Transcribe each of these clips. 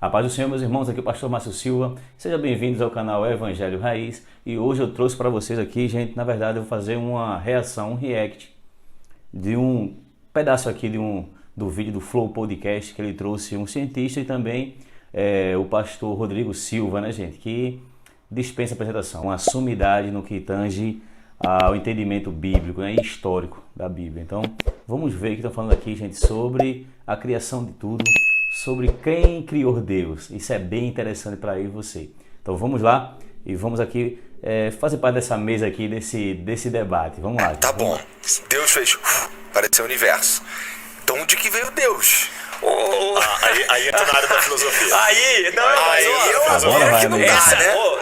A paz do Senhor, meus irmãos, aqui é o pastor Márcio Silva. Sejam bem-vindos ao canal Evangelho Raiz. E hoje eu trouxe para vocês aqui, gente, na verdade eu vou fazer uma reação, um react de um pedaço aqui do vídeo do Flow Podcast, que ele trouxe um cientista e também o pastor Rodrigo Silva, né, gente, que dispensa apresentação, uma sumidade no que tange ao entendimento bíblico, né, e histórico da Bíblia. Então, vamos ver o que estão falando aqui, gente, sobre a criação de tudo, sobre quem criou Deus. Isso é bem interessante para eu e você. Então vamos lá e vamos aqui fazer parte dessa mesa aqui, desse debate. Vamos lá. Tá bom. Deus fez, pareceu o universo. Então de que veio Deus? Aí entra na área da filosofia.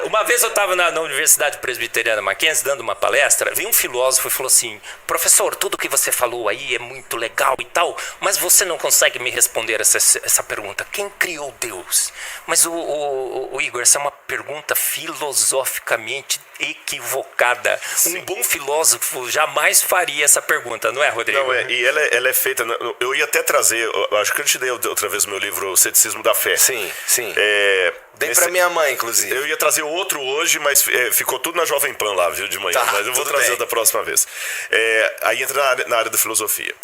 Uma vez eu estava na Universidade Presbiteriana Mackenzie dando uma palestra, veio um filósofo e falou assim: professor, tudo que você falou aí é muito legal e tal, mas você não consegue me responder essa pergunta: quem criou Deus? Mas o Igor, essa é uma pergunta filosoficamente equivocada. Sim. Um bom filósofo jamais faria essa pergunta, não é, Rodrigo? Não, e ela é feita. Eu ia até trazer, acho que eu te dei outra vez o meu livro, O Ceticismo da Fé. Sim. Dei pra minha mãe, inclusive. Eu ia trazer outro hoje, mas ficou tudo na Jovem Pan lá, viu, de manhã. Tá, mas eu vou trazer da próxima vez. Aí entra na área da filosofia.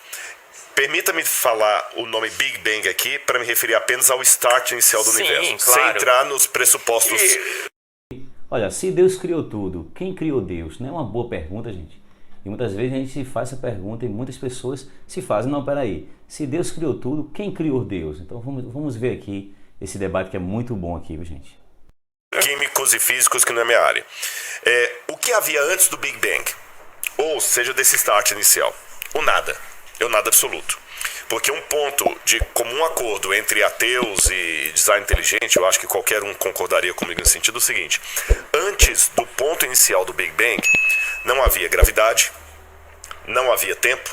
Permita-me falar o nome Big Bang aqui para me referir apenas ao start inicial do universo, claro, sem entrar nos pressupostos. Olha, se Deus criou tudo, quem criou Deus? Não é uma boa pergunta, gente. E muitas vezes a gente se faz essa pergunta e muitas pessoas se fazem, não, peraí, se Deus criou tudo, quem criou Deus? Então vamos ver aqui esse debate que é muito bom aqui, gente. Químicos e físicos, que não é minha área. O que havia antes do Big Bang? Ou seja, desse start inicial? O nada. É o nada absoluto. Porque um ponto de comum acordo entre ateus e design inteligente, eu acho que qualquer um concordaria comigo no sentido seguinte: antes do ponto inicial do Big Bang, não havia gravidade, não havia tempo,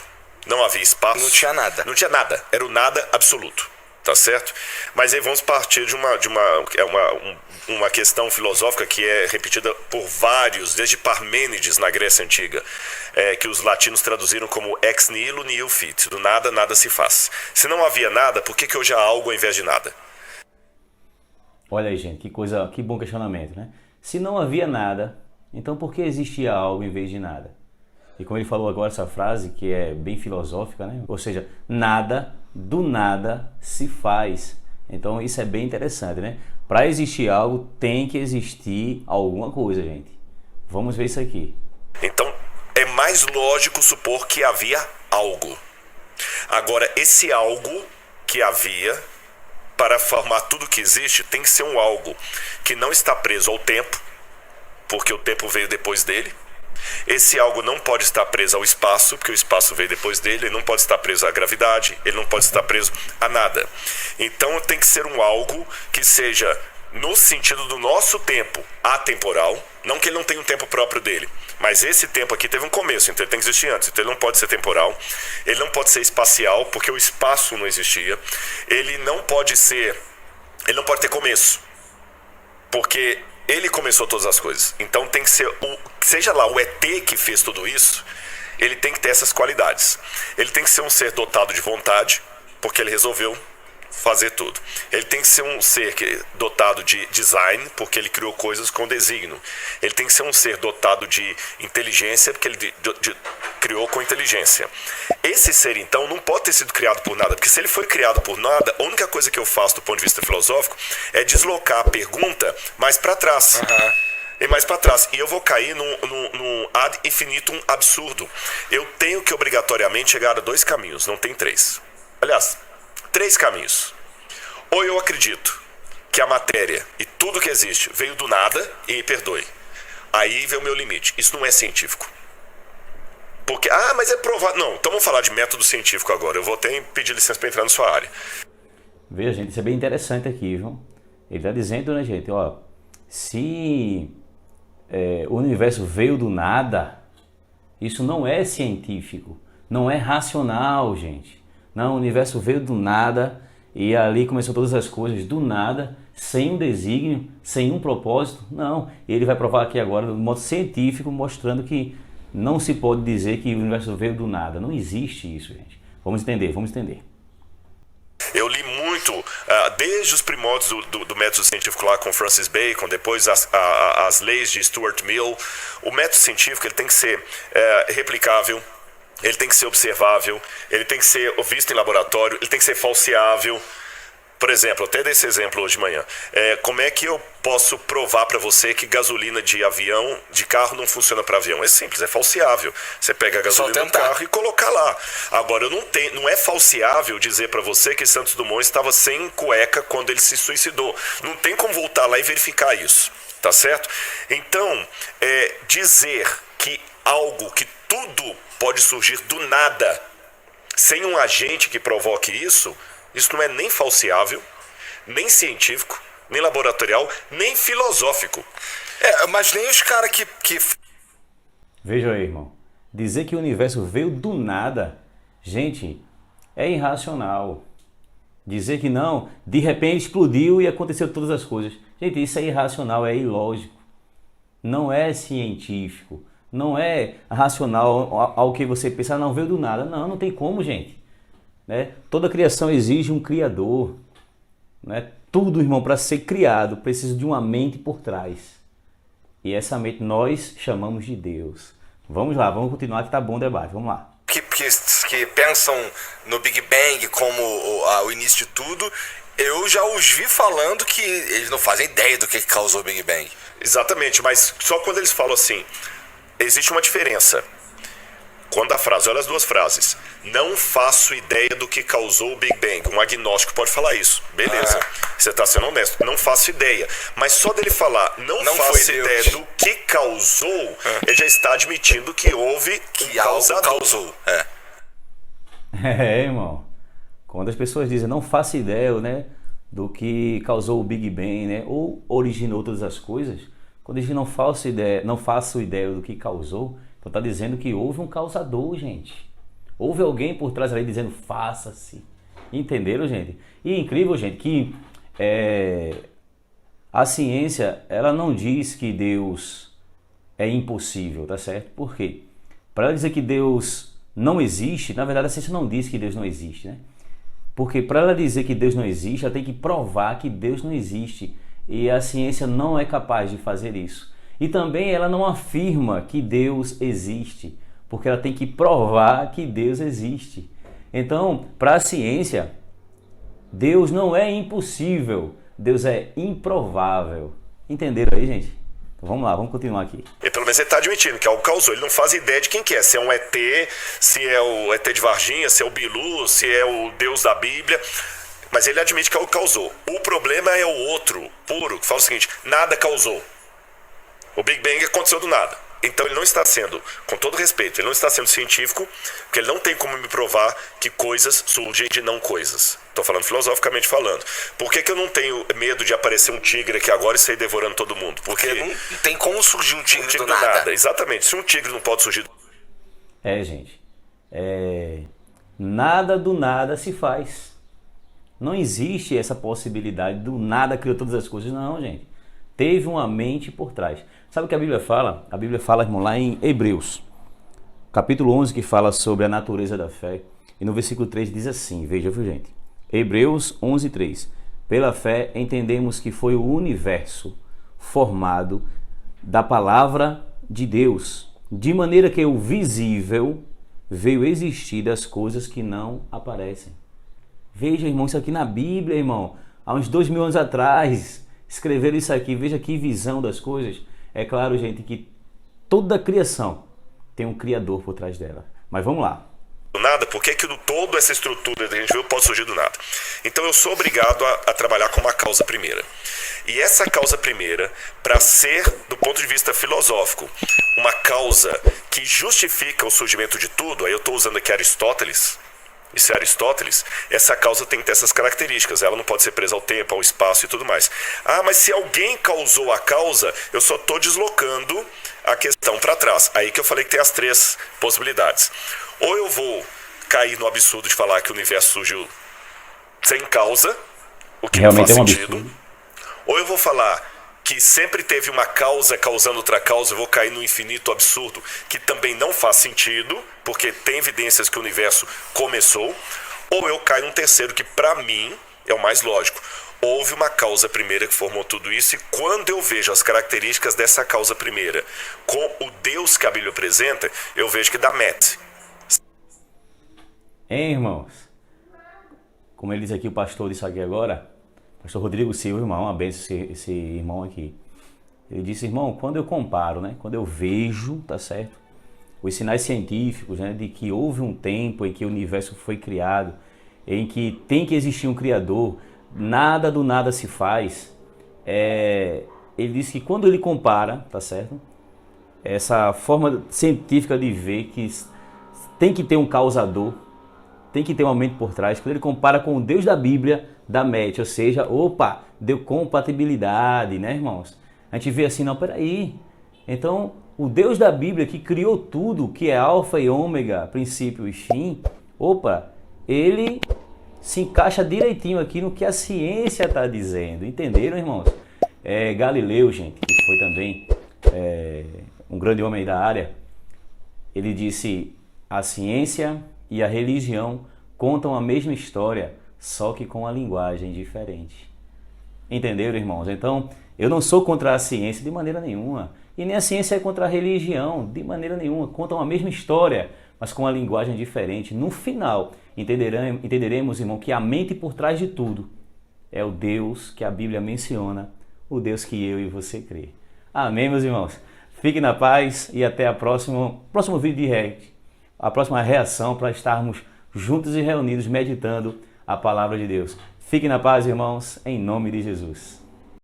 não havia espaço. Não tinha nada. Não tinha nada. Era o nada absoluto. Tá certo? Mas aí vamos partir de uma questão filosófica que é repetida por vários, desde Parmênides na Grécia Antiga, que os latinos traduziram como ex nihilo nihil fit, do nada, nada se faz. Se não havia nada, por que hoje há algo ao invés de nada? Olha aí, gente, que bom questionamento, né? Se não havia nada, então por que existia algo em vez de nada? E como ele falou agora essa frase, que é bem filosófica, né? Ou seja, nada do nada se faz. Então isso é bem interessante, né? Para existir algo, tem que existir alguma coisa, gente. Vamos ver isso aqui. Então é mais lógico supor que havia algo. Agora, esse algo que havia, para formar tudo que existe, tem que ser um algo que não está preso ao tempo, porque o tempo veio depois dele. Esse algo não pode estar preso ao espaço, porque o espaço veio depois dele. Ele não pode estar preso à gravidade, ele não pode estar preso a nada. Então tem que ser um algo que seja, no sentido do nosso tempo, atemporal. Não que ele não tenha um tempo próprio dele, mas esse tempo aqui teve um começo, então ele tem que existir antes. Então ele não pode ser temporal, ele não pode ser espacial, porque o espaço não existia. Ele não pode ter começo, porque ele começou todas as coisas. Então tem que ser, seja lá o ET que fez tudo isso, ele tem que ter essas qualidades. Ele tem que ser um ser dotado de vontade, porque ele resolveu fazer tudo. Ele tem que ser um ser dotado de design, porque ele criou coisas com desígnio. Ele tem que ser um ser dotado de inteligência, porque ele criou com inteligência. Esse ser, então, não pode ter sido criado por nada, porque se ele foi criado por nada, a única coisa que eu faço do ponto de vista filosófico é deslocar a pergunta mais para trás. E mais para trás. E eu vou cair num ad infinitum absurdo. Eu tenho que obrigatoriamente chegar a 2 caminhos, não tem 3. Aliás, 3 caminhos. Ou eu acredito que a matéria e tudo que existe veio do nada, e me perdoe. Aí vem o meu limite. Isso não é científico. Porque, mas é provável. Não, então vamos falar de método científico agora. Eu vou até pedir licença para entrar na sua área. Veja, gente, isso é bem interessante aqui, viu? Ele está dizendo, né, gente, ó, se o universo veio do nada, isso não é científico, não é racional, gente. Não, o universo veio do nada e ali começou todas as coisas do nada, sem um desígnio, sem um propósito. Não, ele vai provar aqui agora, de modo científico, mostrando que não se pode dizer que o universo veio do nada. Não existe isso, gente. Vamos entender. Eu li muito desde os primórdios do método científico lá com Francis Bacon, depois as leis de Stuart Mill, o método científico ele tem que ser replicável, ele tem que ser observável, ele tem que ser visto em laboratório, ele tem que ser falseável. Por exemplo, até dei esse exemplo hoje de manhã. Como é que eu posso provar para você que gasolina de carro não funciona para avião? É simples, é falseável. Você pega a gasolina do carro e colocar lá. Agora, não é falseável dizer para você que Santos Dumont estava sem cueca quando ele se suicidou. Não tem como voltar lá e verificar isso, tá certo? Então, dizer que que tudo pode surgir do nada, sem um agente que provoque isso não é nem falseável, nem científico, nem laboratorial, nem filosófico. Mas nem os caras que... Veja aí, irmão. Dizer que o universo veio do nada, gente, é irracional. Dizer que não, de repente explodiu e aconteceu todas as coisas. Gente, isso é irracional, é ilógico. Não é científico. Não é racional ao que você pensa, não veio do nada. Não tem como, gente. Né? Toda criação exige um criador. Né? Tudo, irmão, para ser criado precisa de uma mente por trás. E essa mente nós chamamos de Deus. Vamos lá, vamos continuar que tá bom o debate. Vamos lá. Que pensam no Big Bang como o início de tudo, eu já os vi falando que eles não fazem ideia do que causou o Big Bang. Exatamente, mas só quando eles falam assim, existe uma diferença. Quando a frase, olha as duas frases, não faço ideia do que causou o Big Bang. Um agnóstico pode falar isso, beleza, você está sendo honesto, não faço ideia. Mas só dele falar, não faço ideia do que causou, ele já está admitindo que houve que algo causou. Irmão, quando as pessoas dizem, não faço ideia, né, do que causou o Big Bang, né, ou originou todas as coisas, quando eles não faço ideia do que causou, então está dizendo que houve um causador, gente. Houve alguém por trás ali dizendo, faça-se. Entenderam, gente? E é incrível, gente, que a ciência, ela não diz que Deus é impossível, tá certo? Por quê? Para ela dizer que Deus não existe, na verdade a ciência não diz que Deus não existe, né? Porque para ela dizer que Deus não existe, ela tem que provar que Deus não existe. E a ciência não é capaz de fazer isso. E também ela não afirma que Deus existe, porque ela tem que provar que Deus existe. Então, para a ciência, Deus não é impossível, Deus é improvável. Entenderam aí, gente? Então vamos lá, vamos continuar aqui. E pelo menos ele está admitindo que algo causou, ele não faz ideia de quem que é, se é um ET, se é o ET de Varginha, se é o Bilu, se é o Deus da Bíblia, mas ele admite que algo causou. O problema é o outro, puro, que fala o seguinte, nada causou. O Big Bang aconteceu do nada. Então ele não está sendo, com todo respeito, ele não está sendo científico, porque ele não tem como me provar que coisas surgem de não coisas. Estou falando filosoficamente falando. Por que eu não tenho medo de aparecer um tigre aqui agora e sair devorando todo mundo? Porque não tem como surgir um tigre do nada. Exatamente. Se um tigre não pode surgir... Gente. Nada do nada se faz. Não existe essa possibilidade do nada criou todas as coisas. Não, gente. Teve uma mente por trás. Sabe o que a Bíblia fala? A Bíblia fala, irmão, lá em Hebreus, capítulo 11, que fala sobre a natureza da fé. E no versículo 3 diz assim, veja, viu, gente? Hebreus 11, 3. Pela fé entendemos que foi o universo formado da palavra de Deus, de maneira que o visível veio existir das coisas que não aparecem. Veja, irmão, isso aqui na Bíblia, irmão, há uns 2000 anos atrás, escreveram isso aqui, veja que visão das coisas. É claro, gente, que toda a criação tem um criador por trás dela. Mas vamos lá. Nada, por que toda essa estrutura que a gente viu pode surgir do nada? Então eu sou obrigado a trabalhar com uma causa primeira. E essa causa primeira, para ser, do ponto de vista filosófico, uma causa que justifica o surgimento de tudo, aí eu estou usando aqui Aristóteles, isso é Aristóteles, essa causa tem que ter essas características, ela não pode ser presa ao tempo, ao espaço e tudo mais. Mas se alguém causou a causa, eu só estou deslocando a questão para trás. Aí que eu falei que tem as três possibilidades. Ou eu vou cair no absurdo de falar que o universo surgiu sem causa, o que realmente não faz sentido. Ou eu vou falar que sempre teve uma causa causando outra causa, eu vou cair no infinito absurdo, que também não faz sentido, porque tem evidências que o universo começou. Ou eu caio num terceiro, que para mim é o mais lógico. houve uma causa primeira que formou tudo isso, e quando eu vejo as características dessa causa primeira com o Deus que a Bíblia apresenta, eu vejo que dá match. Hein, irmãos? Como ele diz aqui, o pastor disse aqui agora, pastor Rodrigo Silva, irmão, uma benção esse irmão aqui. Ele disse, irmão, quando eu comparo, né, quando eu vejo, tá certo, os sinais científicos, né, de que houve um tempo em que o universo foi criado, em que tem que existir um Criador, nada do nada se faz. Ele disse que quando ele compara, tá certo, essa forma científica de ver que tem que ter um causador, tem que ter um aumento por trás, quando ele compara com o Deus da Bíblia, dá match, ou seja, opa, deu compatibilidade, né, irmãos? A gente vê assim, não, peraí, então o Deus da Bíblia que criou tudo, que é alfa e ômega, princípio e fim, opa, ele se encaixa direitinho aqui no que a ciência está dizendo, entenderam, irmãos? Galileu, gente, que foi também um grande homem da área, ele disse, a ciência e a religião contam a mesma história, só que com a linguagem diferente. Entenderam, irmãos? Então, eu não sou contra a ciência de maneira nenhuma, e nem a ciência é contra a religião de maneira nenhuma, contam a mesma história, mas com a linguagem diferente. No final, entenderemos, irmão, que a mente por trás de tudo é o Deus que a Bíblia menciona, o Deus que eu e você crê. Amém, meus irmãos? Fiquem na paz e até o próximo vídeo de react, a próxima reação para estarmos juntos e reunidos meditando a palavra de Deus. Fiquem na paz, irmãos, em nome de Jesus.